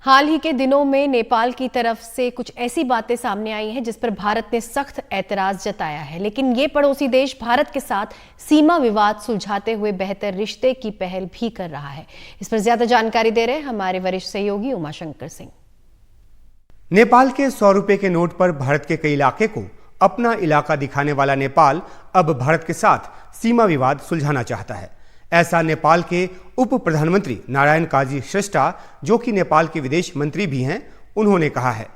हाल ही के दिनों में नेपाल की तरफ से कुछ ऐसी बातें सामने आई हैं जिस पर भारत ने सख्त ऐतराज जताया है, लेकिन ये पड़ोसी देश भारत के साथ सीमा विवाद सुलझाते हुए बेहतर रिश्ते की पहल भी कर रहा है। इस पर ज्यादा जानकारी दे रहे हैं हमारे वरिष्ठ सहयोगी उमाशंकर सिंह। नेपाल के 100 रुपए के नोट पर भारत के कई इलाके को अपना इलाका दिखाने वाला नेपाल अब भारत के साथ सीमा विवाद सुलझाना चाहता है। ऐसा नेपाल के उप प्रधानमंत्री नारायण काजी श्रेष्ठा, जो कि नेपाल के विदेश मंत्री भी हैं, उन्होंने कहा है।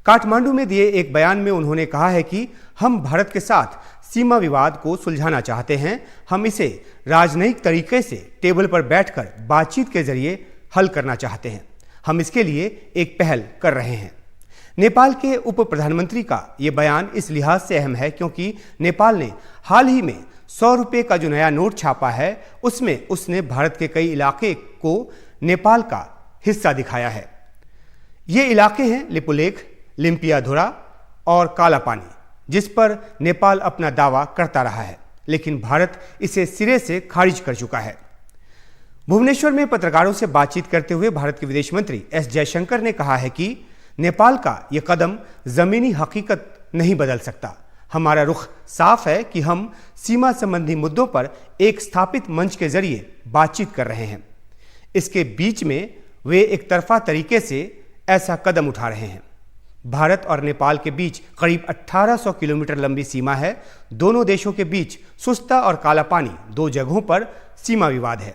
काठमांडू में दिए एक बयान में उन्होंने कहा है कि हम भारत के साथ सीमा विवाद को सुलझाना चाहते हैं। हम इसे राजनयिक तरीके से टेबल पर बैठकर बातचीत के जरिए हल करना चाहते हैं। हम इसके लिए एक पहल कर रहे हैं। नेपाल के उप प्रधानमंत्री का यह बयान इस लिहाज से अहम है क्योंकि नेपाल ने हाल ही में 100 रुपए का जो नया नोट छापा है, उसमें उसने भारत के कई इलाके को नेपाल का हिस्सा दिखाया है। ये इलाके हैं लिपुलेख, लिम्पियाधुरा और कालापानी, जिस पर नेपाल अपना दावा करता रहा है, लेकिन भारत इसे सिरे से खारिज कर चुका है। भुवनेश्वर में पत्रकारों से बातचीत करते हुए भारत के विदेश मंत्री एस जयशंकर ने कहा है कि नेपाल का यह कदम जमीनी हकीकत नहीं बदल सकता। हमारा रुख साफ है कि हम सीमा संबंधी मुद्दों पर एक स्थापित मंच के जरिए बातचीत कर रहे हैं। इसके बीच में वे एक तरफा तरीके से ऐसा कदम उठा रहे हैं। भारत और नेपाल के बीच करीब 1800 किलोमीटर लंबी सीमा है। दोनों देशों के बीच सुस्ता और कालापानी दो जगहों पर सीमा विवाद है।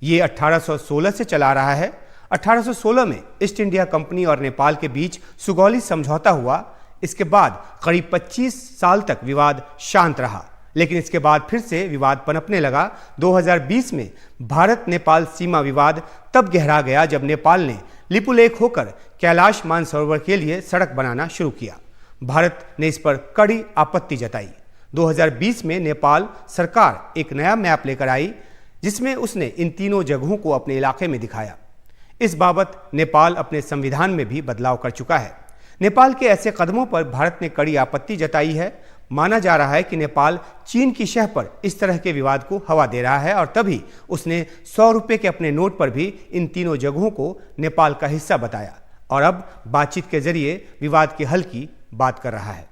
ये 1816 से चला रहा है। 1816 में ईस्ट इंडिया कंपनी और नेपाल के बीच सुगौली समझौता हुआ। इसके बाद करीब 25 साल तक विवाद शांत रहा, लेकिन इसके बाद फिर से विवाद पनपने लगा। 2020 में भारत नेपाल सीमा विवाद तब गहरा गया जब नेपाल ने लिपुलेख होकर कैलाश मानसरोवर के लिए सड़क बनाना शुरू किया। भारत ने इस पर कड़ी आपत्ति जताई। 2020 में नेपाल सरकार एक नया मैप लेकर आई, जिसमें उसने इन तीनों जगहों को अपने इलाके में दिखाया। इस बाबत नेपाल अपने संविधान में भी बदलाव कर चुका है। नेपाल के ऐसे कदमों पर भारत ने कड़ी आपत्ति जताई है। माना जा रहा है कि नेपाल चीन की शह पर इस तरह के विवाद को हवा दे रहा है और तभी उसने 100 रुपए के अपने नोट पर भी इन तीनों जगहों को नेपाल का हिस्सा बताया और अब बातचीत के जरिए विवाद के हल की बात कर रहा है।